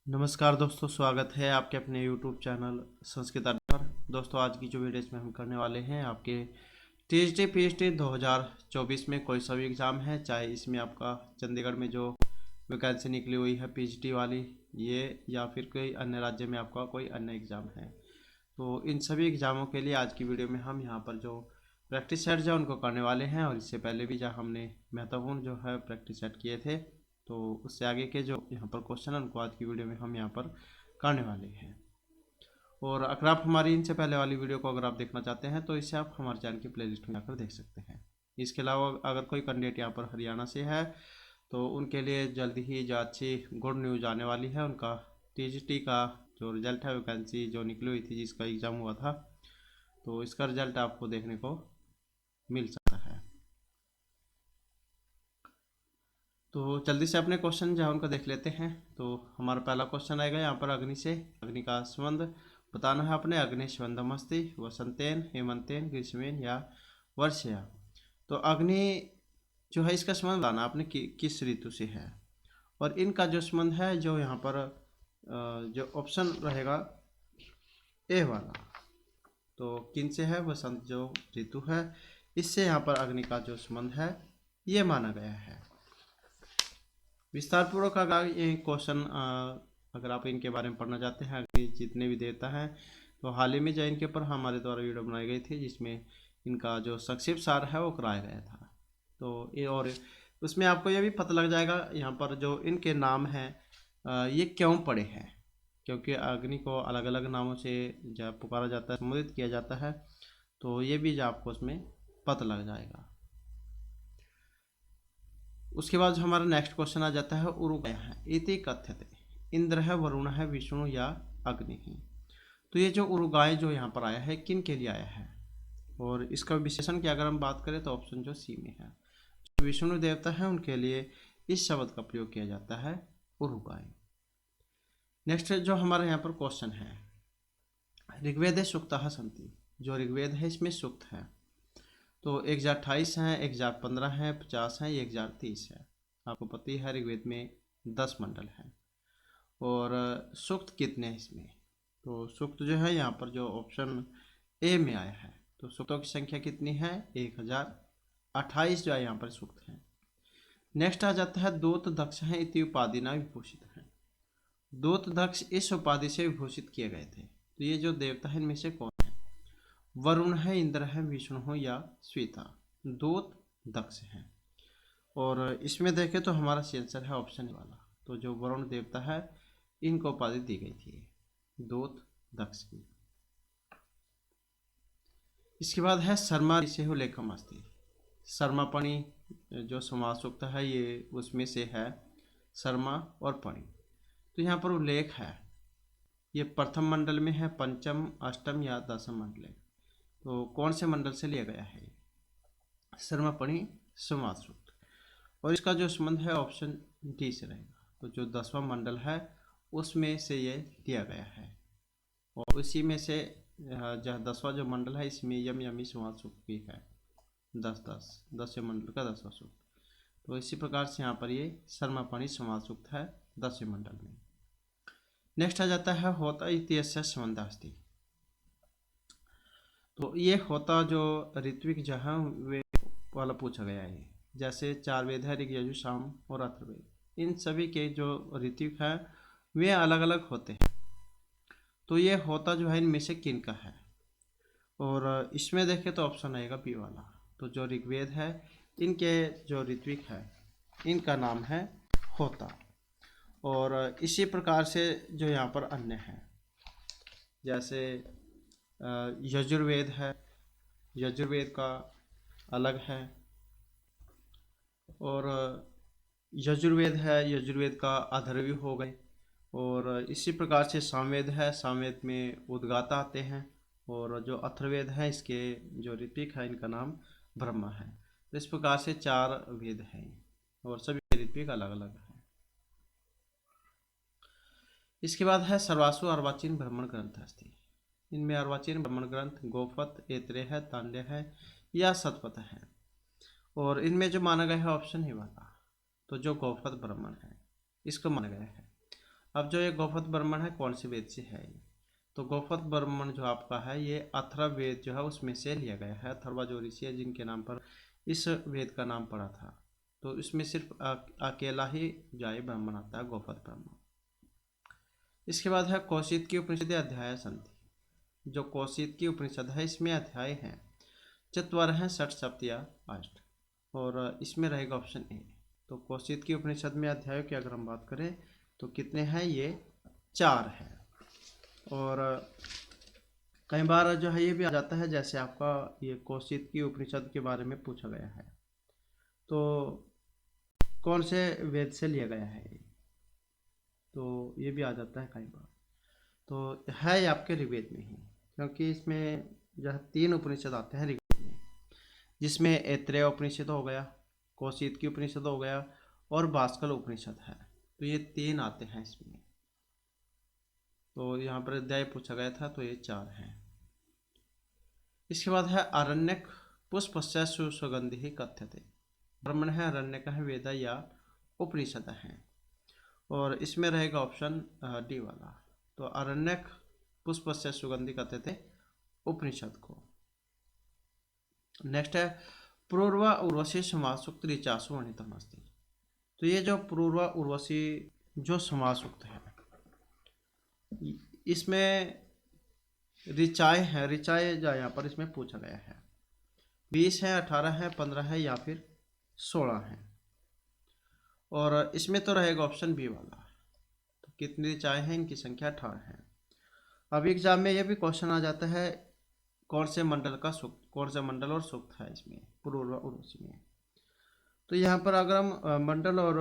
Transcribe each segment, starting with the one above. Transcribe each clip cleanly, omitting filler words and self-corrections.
नमस्कार दोस्तों, स्वागत है आपके अपने YouTube चैनल संस्कृत अड्डा पर। दोस्तों, आज की जो वीडियो इसमें हम करने वाले हैं आपके टीएचडी पीएचडी 2024 में कोई सा भी एग्ज़ाम है, चाहे इसमें आपका चंडीगढ़ में जो वैकेंसी निकली हुई है पीएचडी वाली ये, या फिर कोई अन्य राज्य में आपका कोई अन्य एग्ज़ाम है, तो इन सभी एग्ज़ामों के लिए आज की वीडियो में हम यहाँ पर जो प्रैक्टिस सेट है उनको करने वाले हैं। और इससे पहले भी जहाँ हमने महत्वपूर्ण जो है प्रैक्टिस सेट किए थे, तो उससे आगे के जो यहाँ पर क्वेश्चन है उनको आज की वीडियो में हम यहाँ पर करने वाले हैं। और अगर आप हमारी इनसे पहले वाली वीडियो को अगर आप देखना चाहते हैं तो इसे आप हमारे चैनल की प्लेलिस्ट में जाकर देख सकते हैं। इसके अलावा अगर कोई कैंडिडेट यहाँ पर हरियाणा से है तो उनके लिए जल्दी ही जो अच्छी गुड न्यूज़ आने वाली है। उनका टीजीटी का जो रिजल्ट है, वैकेंसी जो निकली हुई थी जिसका एग्ज़ाम हुआ था, तो इसका रिजल्ट आपको देखने को मिल सकता है। तो जल्दी से अपने क्वेश्चन जो है उनको देख लेते हैं। तो हमारा पहला क्वेश्चन आएगा यहाँ पर अग्नि से। अग्नि का संबंध बताना है अपने। अग्नि संबंधमस्ति वसंतेन हेमंतेन ग्रीष्मेन या वर्षया। तो अग्नि जो है इसका संबंध बताना आपने किस ऋतु से है। और इनका जो संबंध है जो यहाँ पर जो ऑप्शन रहेगा ए वाला, तो किन से है, वसंत जो ऋतु है इससे यहाँ पर अग्नि का जो संबंध है ये माना गया है। विस्तार पूर्वक अगर ये क्वेश्चन अगर आप इनके बारे में पढ़ना चाहते हैं, अग्नि जितने भी देवता हैं, तो हाल ही में जो इनके ऊपर हमारे द्वारा वीडियो बनाई गई थी जिसमें इनका जो संक्षिप्त सार है वो कराया गया था। तो ये और उसमें आपको ये भी पता लग जाएगा यहाँ पर जो इनके नाम हैं ये क्यों पड़े हैं, क्योंकि अग्नि को अलग अलग नामों से जब पुकारा जाता है, संबोधित किया जाता है, तो ये भी आपको उसमें पता लग जाएगा। उसके बाद हमारा नेक्स्ट क्वेश्चन आ जाता है उरुगाय है इति कथ्यते इंद्र है, वरुण है, विष्णु या अग्नि है। तो ये जो उरुगाय जो यहाँ पर आया है किन के लिए आया है, और इसका विशेषण की अगर हम बात करें तो ऑप्शन जो सी में है, जो विष्णु देवता है उनके लिए इस शब्द का प्रयोग किया जाता है उरुगाय। नेक्स्ट जो हमारा यहाँ पर क्वेश्चन है ऋग्वेदे सूक्तः सन्ति। जो ऋग्वेद है इसमें सूक्त है, तो 1028 हैं, 1015 हैं, 50 हैं, 1030 है। आपको पता ही है ऋग्वेद में 10 मंडल हैं। और सूक्त कितने हैं इसमें, तो सूक्त जो है यहाँ पर जो ऑप्शन ए में आया है, तो सूक्तों की संख्या कितनी है 1028 जो है यहाँ पर सूक्त है। नेक्स्ट आ जाता है दूत दक्ष हैं इति उपाधि ना विभूषित है। दूत दक्ष इस उपाधि से विभूषित किए गए थे। तो ये जो देवता है इनमें से कौन है, वरुण है, इंद्र है, विष्णु हो या श्वेता। दूत दक्ष है। और इसमें देखें तो हमारा आंसर है ऑप्शन वाला, तो जो वरुण देवता है इनको उपाधि दी गई थी दूत दक्ष की। इसके बाद है शर्मा से हो लेखम अस्ति। शर्मापणि जो समास सूक्त है ये उसमें से है शर्मा और पणि। तो यहाँ पर उल्लेख है ये प्रथम मंडल में है, पंचम अष्टम या दसम मंडल है, तो कौन से मंडल से लिया गया है शर्मापणि समास सूक्त। और इसका जो संबंध है ऑप्शन डी से रहेगा, तो जो 10वां मंडल है उसमें से ये दिया गया है। और उसी में से जो 10वां जो मंडल है इसमें यम यमी समास सूक्त भी है, 10वें मंडल का 10वां सूक्त। तो इसी प्रकार से यहाँ पर ये शर्मापणि समास सूक्त है 10वें मंडल में। नेक्स्ट आ जाता है होता इतिहास संबंध अस्ति। तो ये होता जो ऋत्विक जहाँ वे वाला पूछा गया है, जैसे 4 वेद है ऋग यजु साम और अथर्ववेद, इन सभी के जो ऋत्विक है वे अलग अलग होते हैं। तो ये होता जो है इनमें से किन का है, और इसमें देखें तो ऑप्शन आएगा बी वाला। तो जो ऋग्वेद है इनके जो ऋत्विक है इनका नाम है होता। और इसी प्रकार से जो यहाँ पर अन्य है, जैसे यजुर्वेद है, यजुर्वेद का अलग है। और यजुर्वेद है, यजुर्वेद का अथर्ववी हो गए। और इसी प्रकार से सामवेद है, सामवेद में उद्गाता आते हैं। और जो अथर्ववेद है इसके जो ऋत्विक है इनका नाम ब्रह्मा है। तो इस प्रकार से 4 वेद हैं और सभी ऋत्विक अलग अलग है। इसके बाद है सर्वासु अर्वाचीन ब्राह्मण ग्रंथ अस्ति। इनमें अर्वाचीन ब्राह्मण ग्रंथ गोपथ, ऐत्रेय है, तांड्य है या शतपथ है। और इनमें जो माना गया है ऑप्शन ही वाला, तो जो गोपथ ब्राह्मण है इसको माना गया है। अब जो ये गौपद ब्राह्मण है कौन से वेद से है ये? तो गौपद ब्राह्मण जो आपका है ये अथर्ववेद जो है उसमें से लिया गया है। अथर्वा जो ऋषि है जिनके नाम पर इस वेद का नाम पड़ा था, तो इसमें सिर्फ अकेला ही जो है ब्राह्मण आता है, गौपद ब्राह्मण। इसके बाद है कौशिक की उपनिषद अध्याय संधि। जो कौशिक की उपनिषद है इसमें अध्याय हैं चत्वार हैं, षट सप्त या अष्ट, और इसमें रहेगा ऑप्शन ए। तो कौशिक की उपनिषद में अध्यायों की अगर हम बात करें तो कितने हैं, ये 4 हैं। और कई बार जो है ये भी आ जाता है, जैसे आपका ये कौशिक की उपनिषद के बारे में पूछा गया है तो कौन से वेद से लिया गया है ये, तो ये भी आ जाता है कई बार। तो है ये आपके ऋग्वेद में ही, क्योंकि इसमें जो है 3 उपनिषद आते हैं ऋग्वेद में, जिसमें ऐत्रेय उपनिषद हो गया, कौशिक की उपनिषद हो गया और भास्कर उपनिषद है। तो ये 3 आते हैं इसमें। तो यहाँ पर अध्याय पूछा गया था तो ये 4 हैं। इसके बाद है अरण्यक पुष्पस्य सुगंधि ही कथ्यते। ब्राह्मण है, अरण्यक है, वेद या उपनिषद है, और इसमें रहेगा ऑप्शन डी वाला। तो अरण्यक पुष्पस्य सुगंधि कथ्यते उपनिषद को। नेक्स्ट है पूर्व उर्वशी समासूक्त ऋचासु वर्णितम अस्ति। तो ये जो पूर्व उर्वशी जो समासूक्त है इसमें ऋचाएँ हैं, ऋचाएँ जो यहाँ पर इसमें पूछा गया है 20 है, 18 है, 15 है या फिर 16 है, और इसमें तो रहेगा ऑप्शन बी वाला। तो कितनी ऋचाएँ हैं, इनकी संख्या 18 है। अब एग्जाम में यह भी क्वेश्चन आ जाता है कौन से मंडल का सूक्त, कौन सा मंडल और सूक्त है इसमें पूर्व उर्वशी में। तो यहाँ पर अगर हम मंडल और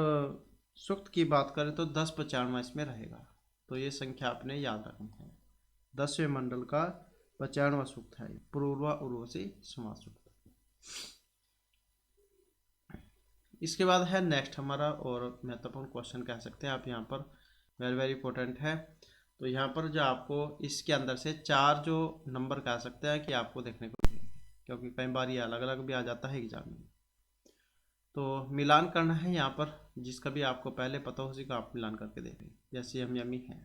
सूक्त की बात करें तो 10-95 इसमें रहेगा। तो ये संख्या आपने याद रखनी है। 10वें मंडल का 95वां सूक्त है पूर्व उर्वशी समासूक्त। इसके बाद है नेक्स्ट हमारा और महत्वपूर्ण क्वेश्चन कह सकते हैं आप, यहाँ पर वेरी वेरी इंपॉर्टेंट है। तो यहाँ पर जो आपको इसके अंदर से 4 जो नंबर कह सकते हैं कि आपको देखने को मिलेंगे, क्योंकि कई बार ये अलग अलग भी आ जाता है एग्जाम में। तो मिलान करना है यहाँ पर, जिसका भी आपको पहले पता हो उसी का आप मिलान करके देखें। जैसे हम यमी है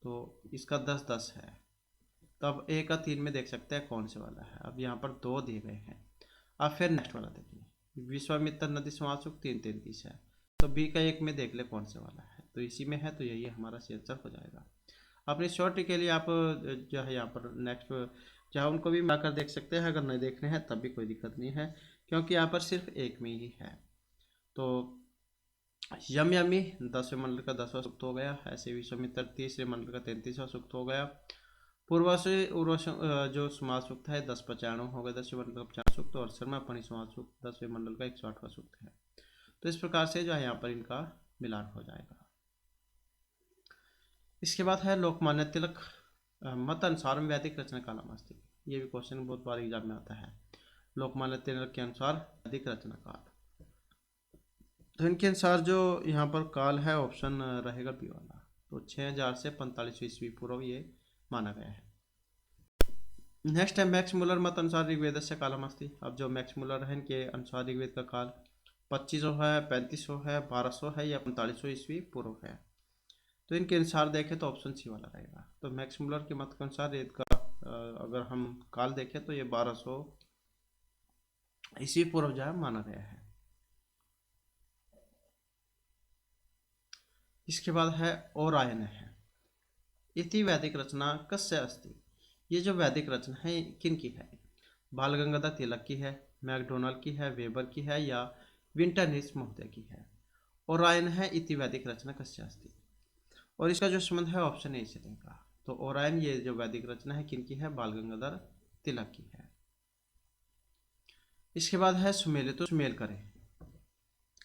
तो इसका 10-10 है, तब ए का 3 में देख सकते हैं कौन से वाला है। अब यहाँ पर 2 दिए गए हैं। अब फिर नेक्स्ट वाला देखिए, विश्वामित्र नदी समासूक्त 3-3-30 है, तो बी का 1 में देख ले कौन से वाला है, तो इसी में है, तो यही हमारा सी आंसर हो जाएगा। अपनी श्योरिटी के लिए आप जो है यहाँ पर नेक्स्ट चाहे उनको भी मिलाकर देख सकते हैं, अगर नहीं देखने हैं तब भी कोई दिक्कत नहीं है, क्योंकि यहाँ पर सिर्फ एक में ही है। तो यमी 10वें मंडल का 10वां सूक्त हो गया, ऐसे विश्वामित्र 30वें मंडल का 33वां सूक्त हो गया। पूर्व से उर्वशी जो समाज सूक्त है 10-95 हो गया, 10वें मंडल का 50 सूक्त, और शर्मा पणि समाज सूक्त 10वें मंडल का 108वां सूक्त है। तो इस प्रकार से जो है यहाँ पर इनका मिलान हो जाएगा। इसके बाद है लोकमान्य तिलक मत अनुसार वैदिक रचना कालम अस्ति। ये भी क्वेश्चन बहुत बार एग्जाम में आता है। लोकमान्य तिलक के अनुसार वैदिक रचना काल, तो इनके अनुसार जो यहाँ पर काल है ऑप्शन रहेगा बी वाला। तो 6000 से 45 ईस्वी पूर्व ये माना गया है। नेक्स्ट है मैक्स मुलर मत अनुसार ऋग्वेद से कालम अस्ति। अब जो मैक्स मुलर है इनके अनुसार ऋग्वेद का काल 2500 है, 3500 है, 1200 है या 4500 ईस्वी पूर्व है। तो इनके अनुसार देखें तो ऑप्शन सी वाला रहेगा। तो मैक्स मुलर के मत के अनुसार वेद का अगर हम काल देखें तो ये 1200 ईस्वी पूर्व जो है माना गया है। इसके बाद है ओरायन है इति वैदिक रचना कस्य अस्ति। ये जो वैदिक रचना है किन की है, बाल गंगाधर तिलक की है, मैकडोनल्ड की है, वेबर की है या विंटरनिस महोदय की है। ओरायन है इति वैदिक रचना कस्य अस्ति, और इसका जो संबंध है ऑप्शन ए से रहेगा। तो ओरायन ये जो वैदिक रचना है किन की है, बाल गंगाधर तिलक की है। इसके बाद है सुमेल। तो सुमेल करें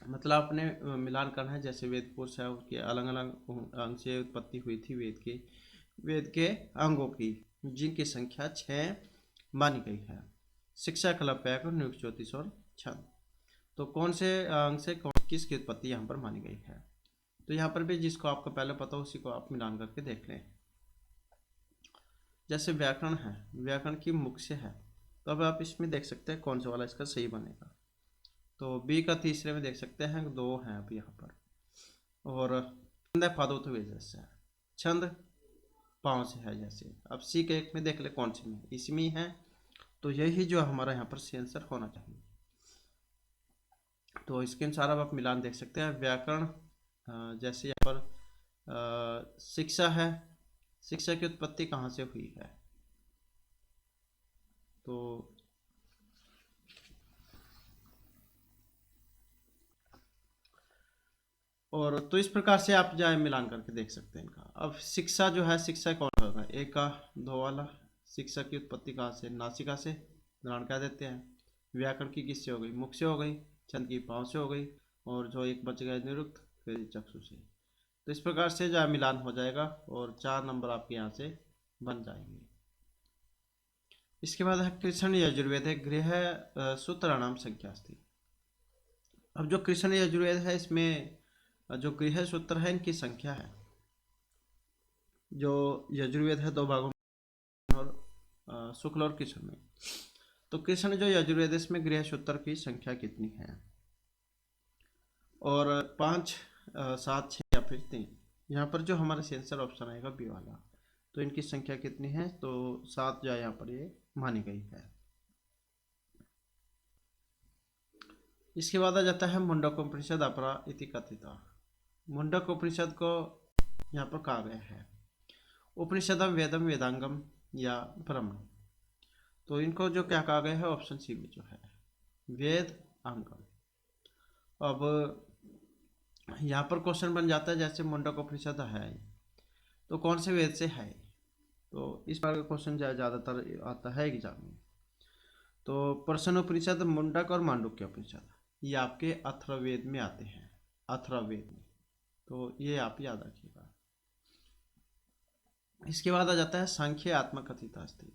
मतलब अपने मिलान करना है, जैसे वेद पुरुष है उसके अलग अलग अंग से उत्पत्ति हुई थी वेद के अंगों की, जिनकी संख्या 6 मानी गई है। शिक्षा, कला, व्याकरण, नियुक्त, ज्योतिष और छंद। तो कौन से अंग से किसकी उत्पत्ति यहाँ पर मानी गई है। तो यहाँ पर भी जिसको आपको पहले पता हो उसी को आप मिलान करके देख लें। जैसे व्याकरण है, व्याकरण की मुख से है, तो अब आप इसमें देख सकते हैं कौन सा वाला इसका सही बनेगा। तो बी का तीसरे में देख सकते हैं 2 हैं अब यहाँ पर, और छंद पादों तो जैसे छंद पाँव से है जैसे। अब सी के एक में देख ले कौन सी में, इसमें है, तो यही जो हमारा यहाँ पर सी आंसर होना चाहिए। तो इसके अनुसार अब आप मिलान देख सकते हैं। व्याकरण जैसे यहाँ पर शिक्षा है, शिक्षा की उत्पत्ति कहाँ से हुई है, तो और तो इस प्रकार से आप जाए मिलान करके देख सकते हैं इनका। अब शिक्षा जो है, शिक्षा कौन होगा, एक का दो वाला। शिक्षा की उत्पत्ति कहाँ से, नासिका से, ग्रहण कह देते हैं। व्याकरण की किससे हो गई, मुख से हो गई। छंद की पाँव से हो गई, और जो एक बच गया निरुक्त, फिर चक्षु से। तो इस प्रकार से जो मिलान हो जाएगा और 4 नंबर आपके यहाँ से बन जाएंगे। इसके बाद है कृष्ण यजुर्वेद है गृह सूत्राणाम संख्यास्ति। अब जो कृष्ण यजुर्वेद है, इसमें जो गृह सूत्र है इनकी संख्या है। जो यजुर्वेद है 2 भागों में, और शुक्ल और कृष्ण में। तो कृष्ण जो यजुर्वेद, इसमें गृह सूत्र की संख्या कितनी है, और 5 7 6 या फिर 3। यहाँ पर जो हमारा सेंसर ऑप्शन आएगा बी वाला, तो इनकी संख्या कितनी है, तो 7 जो यहाँ पर ये मानी गई है। इसके बाद आ जाता है मुंडकोपनिषद अपरा इति कथिता। मुंडकोपनिषद को यहाँ पर कहा गया है उपनिषदम वेदम वेदांगम या ब्रह्म। तो इनको जो क्या कहा गया है, ऑप्शन सी में जो है वेद अंगम। अब यहाँ पर क्वेश्चन बन जाता है, जैसे मुंडकोपनिषद है तो कौन से वेद से है, तो इस बार का क्वेश्चन ज़्यादातर आता है एग्जाम में। तो प्रश्नोपनिषद, मुंडक और मांडुक्य उपनिषद ये आपके अथर्ववेद में आते हैं, अथर्ववेद में, तो ये आप याद रखिएगा। इसके बाद आ जाता है सांख्य आत्मा कथिता अस्ति।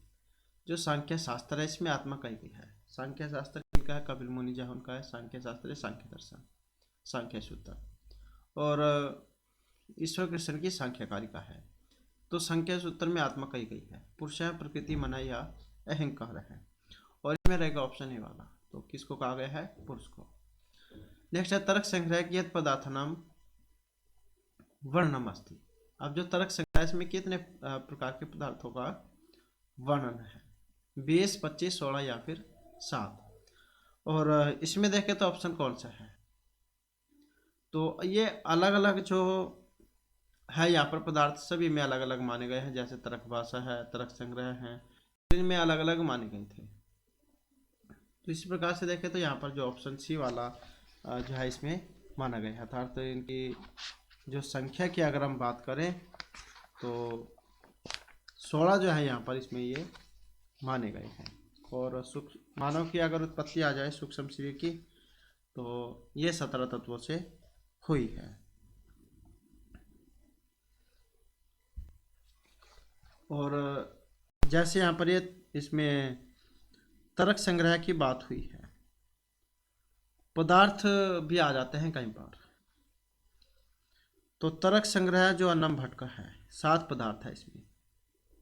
जो सांख्य शास्त्र है, इसमें आत्मा कही गई है। सांख्य शास्त्र इनका है, कपिल मुनि जो उनका है सांख्य शास्त्र, सांख्य दर्शन, सांख्य सूत्र। और ईश्वर कृष्ण की सांख्यकारिका है। तो सांख्य सूत्र में आत्मा कही गई है, पुरुष है, प्रकृति, मन या अहंकार है, और इसमें रहेगा ऑप्शन ए वाला। तो किसको कहा गया है, पुरुष को। नेक्स्ट है तर्क संग्रह की यद पदार्थ नाम वर्णनम अस्ति। अब जो तर्क संग्रह, इसमें कितने प्रकार के पदार्थों का वर्णन है, 20, 25, 16 या फिर 7। और इसमें देखें तो ऑप्शन कौन सा है, तो ये अलग अलग जो है यहाँ पर पदार्थ सभी में अलग अलग माने गए हैं। जैसे तर्क भाषा है, तर्क संग्रह है, इनमें अलग अलग माने गए थे। तो इसी प्रकार से देखें तो यहाँ पर जो ऑप्शन सी वाला जो है इसमें माना गया है। अर्थात तो इनकी जो संख्या की अगर हम बात करें तो 16 जो है यहाँ पर इसमें ये माने गए हैं। और मानव की अगर उत्पत्ति आ जाए सूक्ष्म शरीर की, तो ये 17 तत्वों से हुई है। और जैसे यहाँ पर ये इसमें तर्क संग्रह की बात हुई है, पदार्थ भी आ जाते हैं कई बार। तो तर्क संग्रह जो अन्नम भट्ट का है, 7 पदार्थ है इसमें,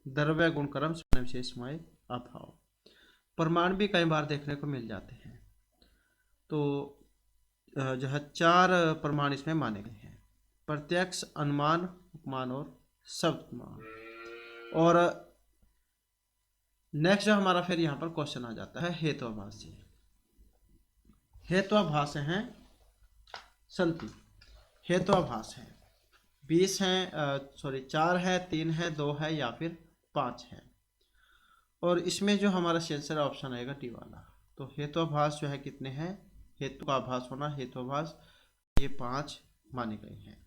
द्रव्य गुणक्रम विशेषमय अभाव। प्रमाण भी कई बार देखने को मिल जाते हैं। तो जो है 4 प्रमाण इसमें माने गए हैं, प्रत्यक्ष, अनुमान, उपमान और शब्दमान। और नेक्स्ट जो हमारा फिर यहाँ पर क्वेश्चन आ जाता है हेतुआभास से। हेतुआभास हैं संति, हेतुआभास है 20 हैं, 4 है, 3 है, 2 है या फिर 5 है। और इसमें जो हमारा सेंसर ऑप्शन आएगा डी वाला। तो हेतुआभास जो है कितने हैं, हेतु का आभास होना, हेतुआभास ये 5 माने गए हैं।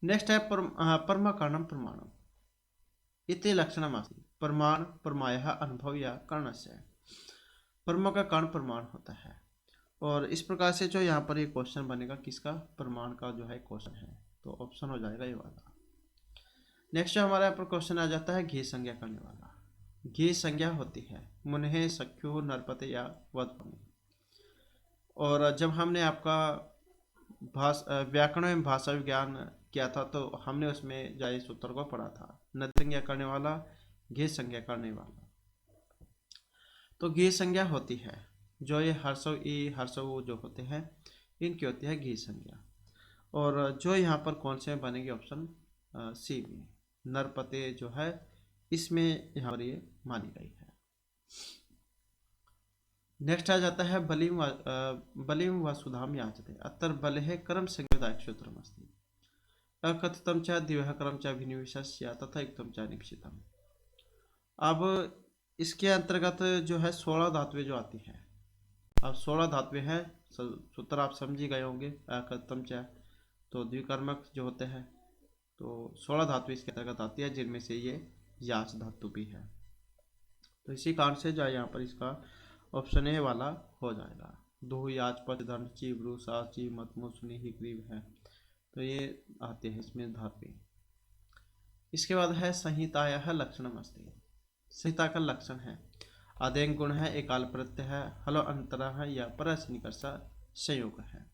नेक्स्ट है परमाकरणम प्रमाणम इति लक्षणम अस्ति। प्रमाण प्रमायः अनुभव या कारणस्य। परमा का कारण प्रमाण होता है। और इस प्रकार से जो यहाँ पर ये क्वेश्चन बनेगा किसका, प्रमाण का जो है क्वेश्चन है, तो ऑप्शन हो जाएगा ये वाला। नेक्स्ट जो हमारे यहाँ पर क्वेश्चन आ जाता है घी संज्ञा करने वाला। घी संज्ञा होती है मुन्हे, सख्यु, नरपते या वधपति। और जब हमने आपका व्याकरण एवं भाषा विज्ञान किया था, तो हमने उसमें जाए सूत्र को पढ़ा था, नद संज्ञा करने वाला, घी संज्ञा करने वाला। तो घी संज्ञा होती है जो ये हर्षव ई हर्षव जो होते हैं, इनकी होती है घी संज्ञा। और जो यहाँ पर कौन से में बनेगी, ऑप्शन सी में नरपते जो है इसमें यहाँ पर ये मानी गई है। नेक्स्ट आ जाता है बलिम वसुधाम याचते अत्र बले कर्म संयोगायक सूत्रम अस्ति अकथितम च दिव्य कर्म च अभिनिवेशस्य तथा युक्तम च निक्षितम। अब इसके अंतर्गत जो है 16 धातुएं जो आती है। अब 16 धातुएं हैं, सूत्र आप समझ ही गए होंगे। अकथितम च तो द्विकर्मक जो होते हैं, तो 16 धातु इसके अंतर्गत आती है, जिनमें से ये याच धातु भी है। तो इसी कारण से जो है यहाँ पर इसका ऑप्शन ए वाला हो जाएगा। दो याच पच धन ची ब्रू सा ची मत मुसनी ही ग्रीव है, तो ये आते हैं इसमें धातु। इसके बाद है संहिताया है लक्षणम अस्ति। संहिता का लक्षण है आदेंग गुण है, एकाल प्रत्यय है, हलो अंतरा है या परस निकर्षा संयोग है।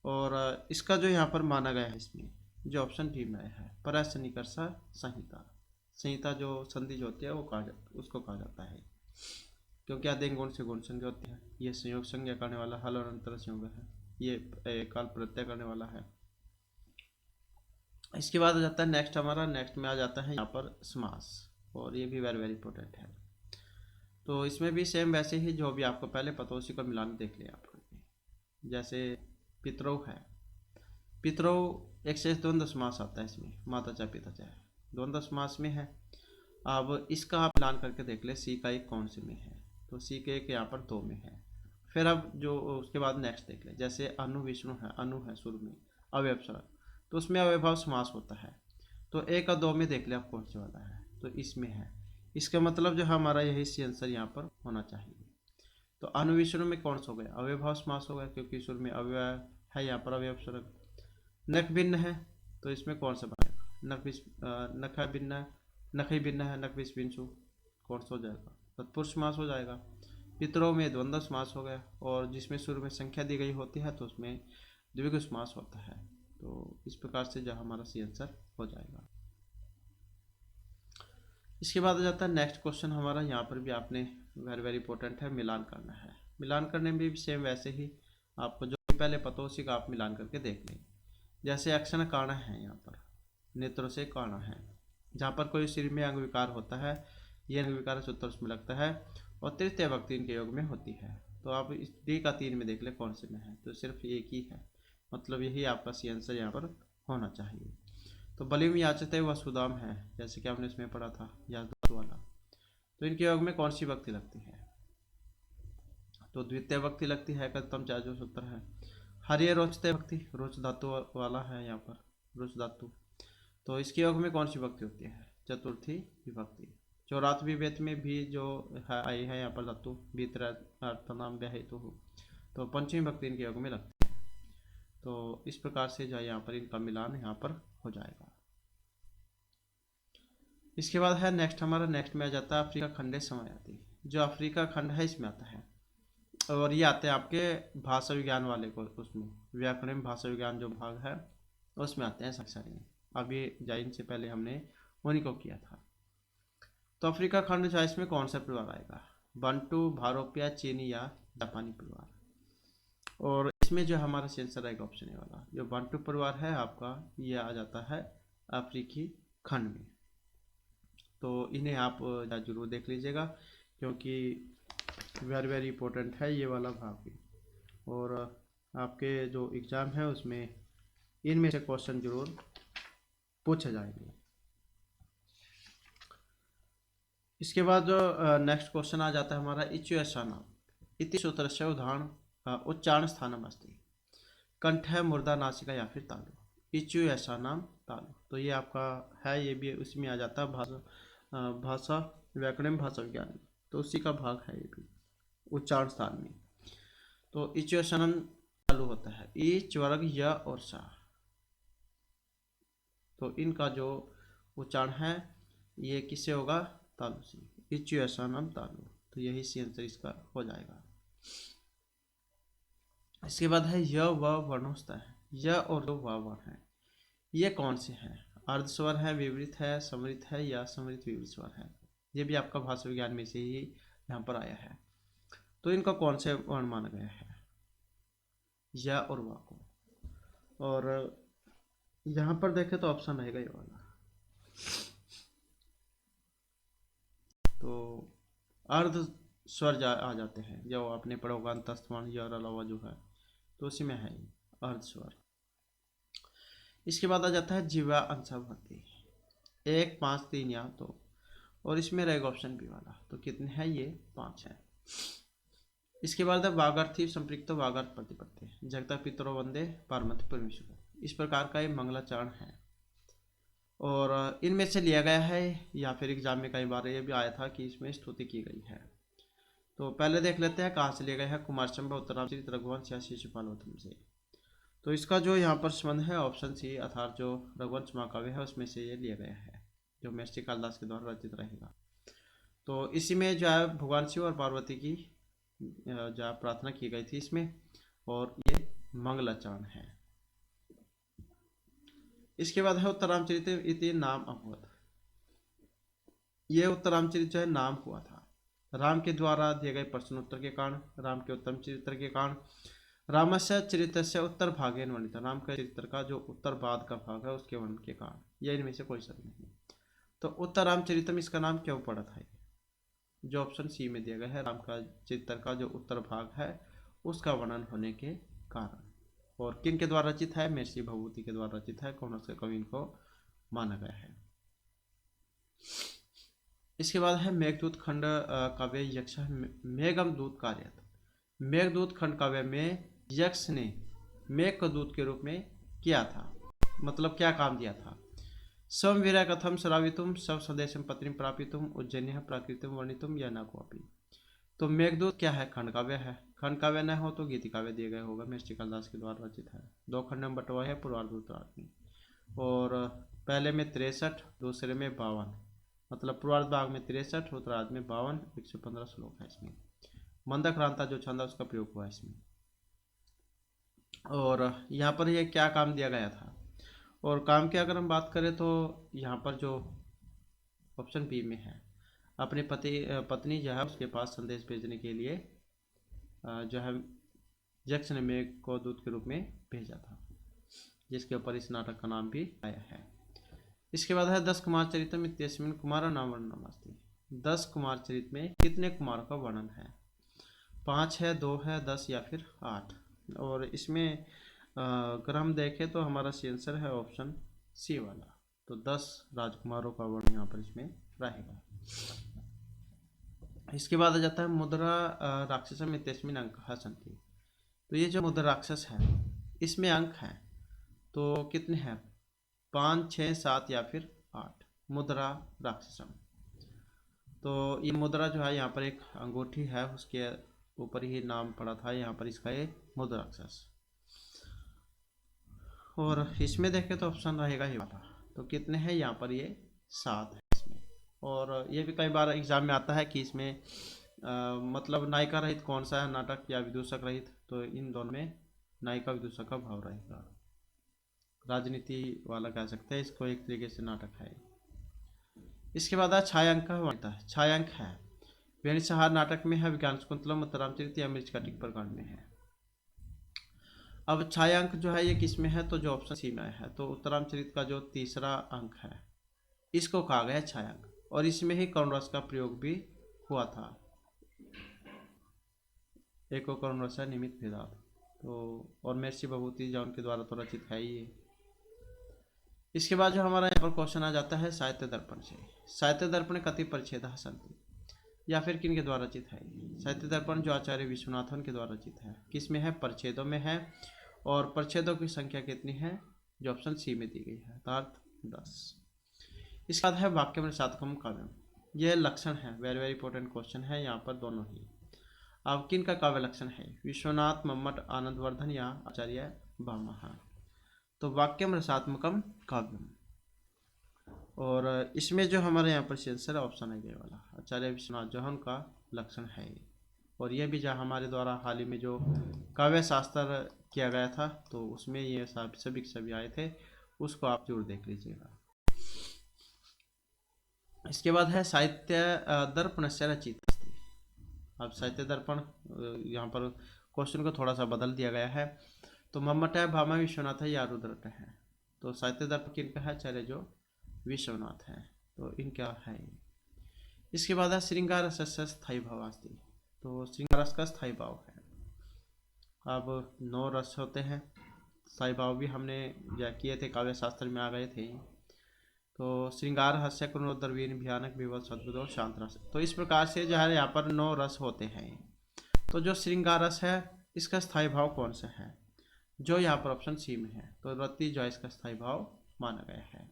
और इसका जो यहाँ पर माना गया है, इसमें जो ऑप्शन डी में है परस निकर्षा संहिता। संहिता जो संधि जो होती है वो उसको कहा जाता है, क्योंकि आदेंग गुण से गुण संज्ञा होती है। ये संयोग संज्ञा करने वाला हल और अंतर संयोग है, ये काल प्रत्यय करने वाला है। इसके बाद आ जाता है नेक्स्ट में आ जाता है यहाँ पर समास, और ये भी वेरी वेरी इंपॉर्टेंट है। तो इसमें भी सेम वैसे ही जो भी आपको पहले पता उसी को मिलान देख लिया आप। जैसे पितरौ है, पितरौ एक से द्वंद्व समास आता है, इसमें माता चा पिता चा द्वंद्व समास में है। अब इसका आप मिलान करके देख ले सी का एक कौन से में है, तो सी के एक यहाँ पर 2 में है। फिर अब जो उसके बाद नेक्स्ट देख ले, जैसे अनु विष्णु है, अनु है शुरू में अव्यवसर, तो उसमें अव्यभाव समास होता है। तो 1 और 2 में देख ले आप कौन से वाला है, तो इसमें है। इसका मतलब जो हमारा यही सी आंसर यहाँ पर होना चाहिए। तो अनुविष्णु में कौन सा हो गया, अव्यभाव समास हो गया, क्योंकि शुरू में अव्यय है, यहाँ पर अव्यवसर। नख भिन्न है, तो इसमें कौन सा बनेगा, नख भिन्न है, नखी भिन्न है, नख विष विंशु, कौन सा हो जाएगा, तत्पुरुष समास हो जाएगा। पितरों में द्वंद्व समास हो गया, और जिसमें शुरू में संख्या दी गई होती है तो उसमें द्विगु समास होता है। तो इस प्रकार से जो हमारा सी आंसर हो जाएगा। इसके बाद आ जाता है नेक्स्ट क्वेश्चन हमारा। यहाँ पर भी आपने वेरी वेरी इंपॉर्टेंट है, मिलान करना है। मिलान करने में भी सेम वैसे ही आपको जो पहले पता उसी का आप मिलान करके देख लें। जैसे अक्षण काणा है, यहाँ पर नेत्रों से काणा है, जहाँ पर कोई सिर में अंग विकार होता है, ये अंग विकार सूत्र उसमें लगता है, और तृतीय भक्ति इनके योग में होती है। तो आप इस डी का 3 में देख ले कौन से में है, तो सिर्फ एक ही है, मतलब यही आपका सी आंसर यहाँ पर होना चाहिए। तो बलिम याचते वसुधाम है, जैसे कि हमने इसमें पढ़ा था याच वाला, तो इनके योग में कौन सी भक्ति लगती है, तो द्वितीय भक्ति लगती है, कदम चार जो सूत्र है। हरिय रोचते भक्ति, रोच धातु वाला है यहाँ पर, रोच धातु, तो इसके योग में कौन सी भक्ति होती है, चतुर्थी विभक्ति। चौराठवीं वेद में भी जो है आई है यहाँ पर धातु भीतराम व्याहित हो, तो पंचमी भक्ति इनके योग में लगती है। तो इस प्रकार से जो है यहाँ पर इनका मिलान यहाँ पर हो जाएगा। इसके बाद है नेक्स्ट हमारा, नेक्स्ट में आ जाता है अफ्रीका खंडे समायाति। जो अफ्रीका खंड है इसमें आता है, और ये आते हैं आपके भाषा विज्ञान वाले को, उसमें व्याकरण भाषा विज्ञान जो भाग है उसमें आते हैं साक्षरी में। अभी जैन से पहले हमने उन्हीं को किया था। तो अफ्रीका खंड जो है इसमें कौन सा परिवार आएगा, बंटू, भारोपिया, चीनी या जापानी परिवार। और इसमें जो हमारा सेंसर आएगा ऑप्शन ए वाला, जो बंटू परिवार है आपका, ये आ जाता है अफ्रीकी खंड में। तो इन्हें आप जरूर देख लीजिएगा, क्योंकि वेरी वेरी इंपॉर्टेंट है ये वाला भाग भी, और आपके जो एग्ज़ाम है उसमें इनमें से क्वेश्चन जरूर पूछे जाएंगे। इसके बाद जो नेक्स्ट क्वेश्चन आ जाता है हमारा, इच्युएशानाम इति सूत्रस्य उदाहरण उच्चारण स्थानम अस्ति। कंठ है, मुर्दा, नासिका या फिर तालु। इच्युएशानाम तालु, तो ये आपका है, ये भी उसमें आ जाता है भाषा व्याकरण भाषा विज्ञान, तो उसी का भाग है ये भी उच्चारण स्थान में। तो इच्युएशन चालू होता है इच वर्ग य और सा, तो इनका जो उच्चारण है ये किससे होगा, तालु से, इच्युएशनम तालु। तो यही सी आंसर इसका हो जाएगा। इसके बाद है य व वर्णोस्ता है, य और जो व वर्ण है ये कौन से हैं, अर्धस्वर है, विवरित है, समृत है या समृत विवरित स्वर है। ये भी आपका भाषा विज्ञान में से ही यहाँ पर आया है। तो इनका कौन से वर्ण माना गया है, या और वा को। और यहाँ पर देखें तो ऑप्शन रहेगा ये वाला। तो अर्ध स्वर आ जाते हैं, जो आपने पढ़ा होगा अंतस्वर्ण या अलावा जो है, तो उसी में है अर्ध स्वर। इसके बाद आ जाता है जीवा अंशाभक्ति, 1 5 3 या तो, और इसमें रहेगा ऑप्शन बी वाला। तो कितने हैं ये? 5 है। इसके बाद है वागार्थी संपृक्तो वागार्थ प्रतिपत्ति, जगता पितरो वंदे पार्वती परमेश्वर। इस प्रकार का ये मंगलाचरण है, और इनमें से लिया गया है, या फिर एग्जाम में कई बार ये भी आया था कि इसमें स्तुति की गई है। तो पहले देख लेते हैं कहाँ से लिया गया है। कुमार शंभा उत्तरामचरित रघुवंश या शिशुपालोत्तम से। तो इसका जो यहाँ पर संबंध है ऑप्शन सी, अर्थात जो रघुवंश महाकाव्य है उसमें से ये लिया गया है, जो महर्षि कालिदास के द्वारा रचित रहेगा। तो इसी में जो है भगवान शिव और पार्वती की जो है प्रार्थना की गई थी इसमें, और ये मंगलाचरण है। इसके बाद है उत्तरामचरित इति नाम अभवत। ये उत्तरामचरित जो है नाम हुआ था राम के द्वारा दिए गए प्रश्नोत्तर के कारण, राम के उत्तम चरित्र के कारण। रामस्य चरित्रस्य उत्तर भागेन वर्णित, राम के चरित्र का जो उत्तर बाद का भाग है उसके वर्णन के कारण, यह इनमें से कोई शक नहीं। तो उत्तरामचरितम इसका नाम क्यों पड़ा था? जो ऑप्शन सी में दिया गया है, राम का चरित्र का जो उत्तर भाग है उसका वर्णन होने के कारण। और किन के द्वारा रचित है? महर्षि भभूति के द्वारा रचित है, कौन से कवि को माना गया है। इसके बाद है मेघदूत खंड काव्य यक्ष मेघम दूत कार्यत। मेघदूत खंड काव्य में यक्ष ने मेघ को दूत के रूप में किया था, मतलब क्या काम दिया था? समवीर कथम श्रावितुम सब संदेशम पत्नी प्रापितुम उज्जैन्य प्राकृतिम वर्णितुम या न कोपी। तो मेघदूत क्या है? खंड काव्य है। खंड काव्य न हो तो गीति काव्य दिए गए होगा, महर्षि कालिदास के द्वारा रचित है। 2 खंड में बंटा हुआ है, पूर्वार्ध उत्तरार्ध में। और पहले में 63, दूसरे में 52, मतलब पूर्वार्ध भाग में 63, उत्तरार्ध में 52, 115 श्लोक है इसमें। मंदक्रांता जो छंद है उसका प्रयोग हुआ है इसमें। और यहाँ पर ये क्या काम दिया गया था? और काम की अगर हम बात करें तो यहाँ पर जो ऑप्शन बी में है, अपने पत्नी जो है उसके पास संदेश भेजने के लिए जो है यक्ष ने मेघ को दूत के रूप में भेजा था, जिसके ऊपर इस नाटक का नाम भी आया है। इसके बाद है 10 कुमार चरितम इत्यस्मिन् कुमार नाम वर्णनमस्ति। 10 कुमार चरित में कितने कुमार का वर्णन है? 5 है, 2 है, 10 या फिर 8। और इसमें अगर हम देखें तो हमारा सी आंसर है ऑप्शन सी वाला। तो 10 राजकुमारों का वर्णन यहाँ पर इसमें रहेगा। इसके बाद आ जाता है मुद्रा राक्षसम इत्यस्मिन् अंकः सन्ति। तो ये जो मुद्रा राक्षस है इसमें अंक हैं, तो कितने हैं? 5, 6, 7 या फिर 8। मुद्रा राक्षसम, तो ये मुद्रा जो है यहाँ पर एक अंगूठी है, उसके ऊपर ही नाम पड़ा था यहाँ पर इसका, ये मुद्रा राक्षस। और इसमें देखें तो ऑप्शन रहेगा ये वाला। तो कितने हैं यहाँ पर? ये 7 है इसमें। और ये भी कई बार एग्जाम में आता है कि इसमें मतलब नायिका रहित कौन सा है नाटक या विदूषक रहित। तो इन दोनों में नायिका विदूषक का भाव रहेगा। राजनीति वाला कह सकते हैं इसको, एक तरीके से नाटक है। इसके बाद छायांक बनता है, छायांक है वेणुसंहार नाटक में है, विज्ञान शाकुंतलम उत्तरामचरित या मृच्छकटिक प्रकरण में है। अब छायांक जो है ये किस में है? तो जो ऑप्शन सी में है, तो उत्तरामचरित का जो तीसरा अंक है इसको कहा गया है छायांक, और इसमें ही करुण रस का प्रयोग भी हुआ था। एको करुण रस निमित्त भेदात। तो और महर्षि भभूति जो उनके द्वारा तो रचित है ही। इसके बाद जो हमारा यहाँ पर क्वेश्चन आ जाता है साहित्य दर्पण से। साहित्य दर्पण कति परिच्छेदः सन्ति, या फिर किन के द्वारा रचित है? साहित्य दर्पण जो आचार्य विश्वनाथन के द्वारा रचित है। किस में है? परिच्छेदों में है। और परिच्छेदों की संख्या कितनी है? जो ऑप्शन सी में दी गई है, अर्थात 10। इसके बाद है वाक्यम साधकम काव्यम। यह लक्षण है, वेरी वेरी इंपॉर्टेंट क्वेश्चन है यहाँ पर दोनों ही। अब किन का काव्य लक्षण है? विश्वनाथ, मम्मट, आनंदवर्धन या आचार्य भामह। तो वाक्यम रसात्मकम काव्यम। और इसमें जो हमारे यहाँ पर आंसर ऑप्शन है ये वाला, आचार्य विश्वनाथ जो है उनका लक्षण है। और ये भी जो हमारे द्वारा हाल ही में जो काव्य शास्त्र किया गया था तो उसमें ये सभी आए थे, उसको आप जरूर देख लीजिएगा। इसके बाद है साहित्य दर्पण से रचित। अब साहित्य दर्पण यहाँ पर क्वेश्चन को थोड़ा सा बदल दिया गया है। तो मम्मट है, भामा विश्वनाथ है या रुद्रट है? तो साहित्य दर्प किनका है? आचार्य जो विश्वनाथ है। तो इनका है। इसके बाद है श्रृंगार रसस्य स्थायी भाव अस्ति। तो श्रृंगार रस का स्थायी भाव है। अब 9 रस होते हैं, स्थायी भाव भी हमने किए थे, काव्य शास्त्र में आ गए थे। तो श्रृंगार, हास्य, क्रोध, वीर, भयानक, विवश, अद्भुत और शांत रस। तो इस प्रकार से जो है यहाँ पर 9 रस होते हैं। तो जो श्रृंगार रस है इसका स्थायी भाव कौन सा है? जो यहाँ पर ऑप्शन सी में है, तो रति जो है इसका स्थायी भाव माना गया है।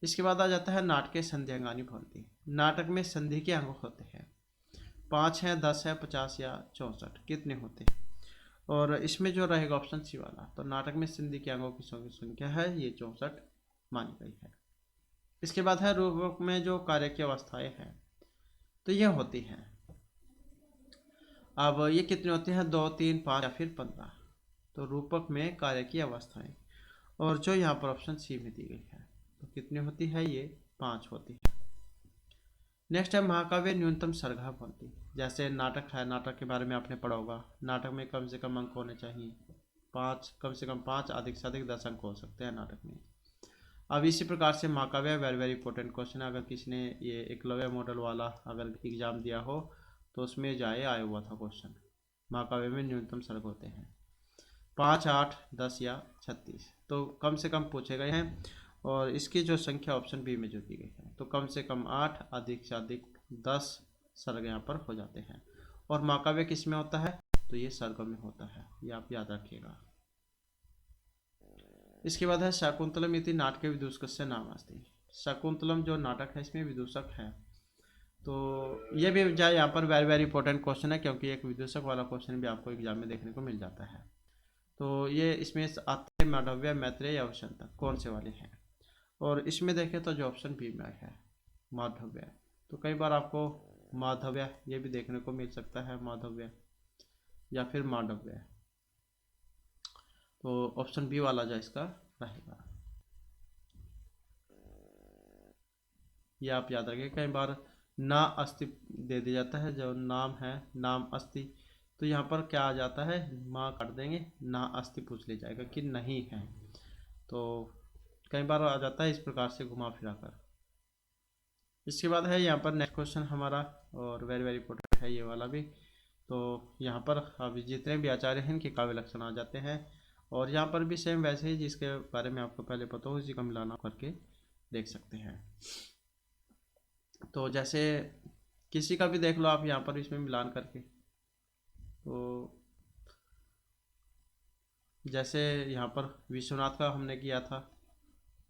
इसके बाद आ जाता है नाटके संधि अंगानी भवन्ति। नाटक में संधि के अंग होते हैं, 5 है, 10 है, 50 या 64, कितने होते हैं? और इसमें जो रहेगा ऑप्शन सी वाला, तो नाटक में संधि के अंगों की संख्या है ये 64 मानी गई है। इसके बाद है रूपक में जो कार्य की अवस्थाएं हैं, तो ये होती हैं। अब ये कितने होते हैं? 2, 3, 5 या फिर 15। तो रूपक में कार्य की अवस्थाएं, और जो यहाँ पर ऑप्शन सी में दी गई है, तो कितनी होती है? ये 5 होती है। नेक्स्ट है महाकाव्य न्यूनतम सर्गा भवन्ति। जैसे नाटक है, नाटक के बारे में आपने पढ़ा होगा। नाटक में कम से कम अंक होने चाहिए 5, कम से कम 5, अधिक से अधिक 10 अंक हो सकते हैं नाटक में। अब इसी प्रकार से महाकाव्य वेरी वेरी इंपॉर्टेंट क्वेश्चन है। अगर किसी ने ये एकलव्य मॉडल वाला अगर एग्जाम दिया हो तो उसमें आया हुआ था क्वेश्चन। महाकाव्य में न्यूनतम सर्ग होते हैं 5, 8, 10 या 36। तो कम से कम पूछे गए हैं, और इसकी जो संख्या ऑप्शन बी में जो दी गई है, तो कम से कम 8, अधिक से अधिक 10 सर्ग यहाँ पर हो जाते हैं। और महाकाव्य किस में होता है? तो ये सर्ग में होता है, ये आप याद रखिएगा। इसके बाद है शाकुंतलम इति नाटके विदूषकस्य नाम अस्ति। शाकुंतलम जो नाटक है इसमें विदूषक है। तो ये भी जाए यहाँ पर वेरी वेरी इंपॉर्टेंट क्वेश्चन है, क्योंकि एक विदूषक वाला क्वेश्चन भी आपको एग्जाम में देखने को मिल जाता है। तो ये इसमें आते माधव्य, मैत्रेय या वसंत, कौन से वाले हैं? और इसमें देखें तो जो ऑप्शन बी में है माधव्य। तो कई बार आपको माधव्य ये भी देखने को मिल सकता है, माधव्य या फिर मांडव्य। तो ऑप्शन बी वाला जो इसका रहेगा, ये आप याद रखिए। कई बार ना अस्ति दे दिया जाता है, जो नाम है नाम अस्ति, तो यहाँ पर क्या आ जाता है? माँ काट देंगे, ना अस्ति पूछ लिया जाएगा कि नहीं है। तो कई बार आ जाता है इस प्रकार से घुमा फिरा कर। इसके बाद है यहाँ पर नेक्स्ट क्वेश्चन हमारा, और वेरी वेरी इंपॉर्टेंट है ये वाला भी। तो यहाँ पर अभी जितने भी आचार्य हैं इनके काव्य लक्षण आ जाते हैं, और यहाँ पर भी सेम वैसे ही जिसके बारे में आपको पहले पता हो उसी का मिलाना करके देख सकते हैं। तो जैसे किसी का भी देख लो आप यहाँ पर इसमें मिलान करके। तो जैसे यहाँ पर विश्वनाथ का हमने किया था,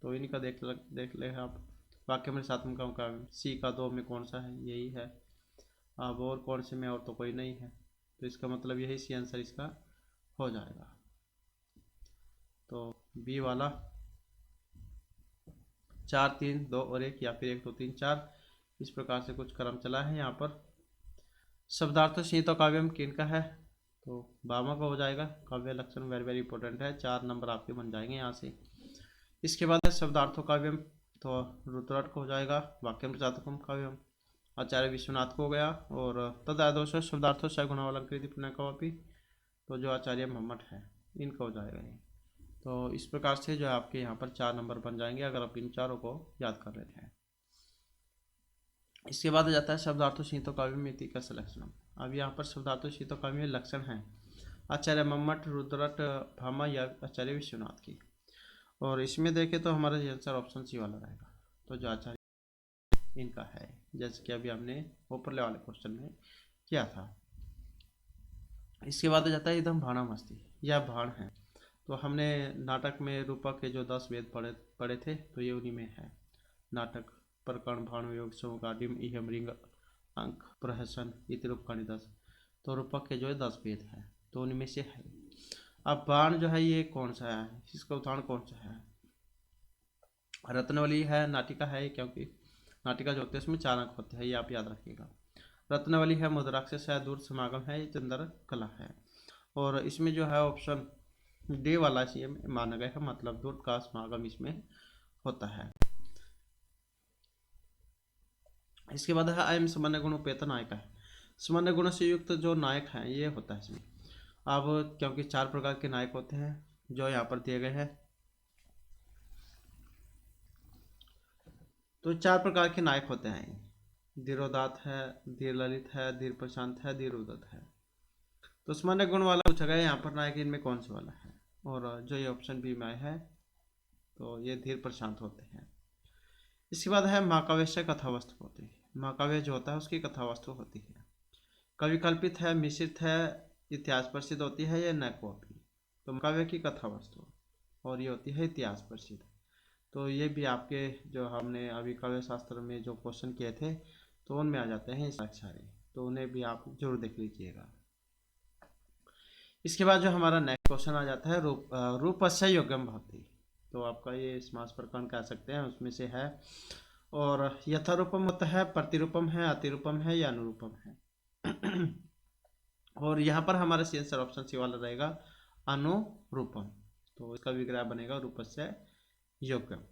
तो इन्हीं का देख ले आप। वाक्य में सात्मक का सी का 2 में कौन सा है? यही है। अब और कौन से में? और तो कोई नहीं है, तो इसका मतलब यही सी आंसर इसका हो जाएगा। तो बी वाला 4, 3, 2 और 1, या फिर 1, 2, 3, 4, इस प्रकार से कुछ क्रम चला है यहाँ पर। शब्दार्थ संहिता काव्यम किनका है? तो भामा का हो जाएगा। काव्य लक्षण वेरी वेरी इंपॉर्टेंट है, 4 नंबर आपके बन जाएंगे यहाँ से। इसके बाद है शब्दार्थो काव्यम, तो रुद्रट को हो जाएगा। वाक्यम प्रचातकम काव्यम आचार्य विश्वनाथ को हो गया। और तदादोष शब्दार्थो सगुणावलंकृति पुण्यकवापी, तो जो आचार्य मम्मट है इनका हो जाएगा ये। तो इस प्रकार से जो है आपके यहाँ पर 4 नंबर बन जाएंगे अगर आप इन चारों को याद कर लेते हैं। इसके बाद जाता है शब्दार्थो संहितो काव्य में इति का लक्षण। अब यहाँ पर शब्दार्थो संहितो काव्य में लक्षण है आचार्य मम्मट, रुद्रट, भामा या आचार्य विश्वनाथ की। और इसमें देखें तो हमारा आंसर ऑप्शन सी वाला रहेगा, तो जो आचार्य इनका है, जैसे कि अभी हमने ऊपरले वाले क्वेश्चन में किया था। इसके बाद जाता है एकदम भाणम अस्ति, यह भाण है। तो हमने नाटक में रूपक के जो 10 वेद पढ़े थे, तो ये उन्हीं में है। नाटक प्रकरण भाण योग सोगाडिम इहम रिंग अंक प्रहसन इति रूपकाणी 10। तो रूपक के जो है 10 वेद है, तो उनमें से है। अब बाण जो है ये कौन सा है? इसका उदाहरण कौन सा है? रत्नवली है, नाटिका है, क्योंकि नाटिका जो होती है उसमें 4 अंक होते हैं, ये आप याद रखिएगा। रत्नवली है, मुद्राक्षस है, दूर समागम है, ये चंद्र कला है। और इसमें जो है ऑप्शन डी वाला ये माना गया है, मतलब दूर का समागम इसमें होता है। इसके बाद है अयम सामान्य गुण उपेत नायक है। सामान्य गुण से युक्त जो नायक है ये होता है इसमें। अब क्योंकि 4 प्रकार के नायक होते हैं जो यहाँ पर दिए गए हैं, तो 4 प्रकार के नायक होते हैं। धीरोदात है, धीर ललित है, धीर प्रशांत है, धीर उदत है। तो सामान्य गुण वाला पूछा गया यहाँ पर नायक इनमें कौन से वाला है, और जो ये ऑप्शन बी में है तो ये धीर प्रशांत होते हैं। इसके बाद है महाकाव्य से कथा वस्तु होती है। महाकाव्य जो होता है उसकी कथा वस्तु होती है। कवि कल्पित है, मिश्रित है, इतिहास प्रसिद्ध होती है या न कॉपी। तो महाकाव्य की कथा वस्तु और ये होती है इतिहास प्रसिद्ध। तो ये भी आपके जो हमने अभी काव्य शास्त्र में जो क्वेश्चन किए थे तो उनमें आ जाते हैं सारे, तो उन्हें भी आप जरूर देख लीजिएगा। इसके बाद जो हमारा नेक्स्ट क्वेश्चन आ जाता है रूपस्य योग्यम भवति। तो आपका ये समास प्रकरण कह सकते हैं उसमें से है, और यथारूपम होता है, प्रतिरूपम है, अतिरूपम है या अनुरूपम है। और यहाँ पर हमारा सी आंसर ऑप्शन सी वाला रहेगा अनुरूपम। तो इसका विग्रह बनेगा रूपस्य योग्यम।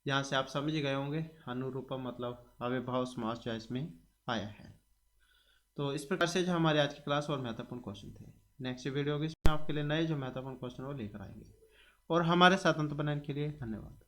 यहाँ से आप समझ गए होंगे अनुरूपम मतलब अव्ययभाव समास जो इसमें आया है। तो इस प्रकार से जो हमारे आज की क्लास और महत्वपूर्ण क्वेश्चन थे, नेक्स्ट वीडियो के इसमें आपके लिए नए जो महत्वपूर्ण क्वेश्चन वो लेकर आएंगे। और हमारे साथ अंत बनाने के लिए धन्यवाद।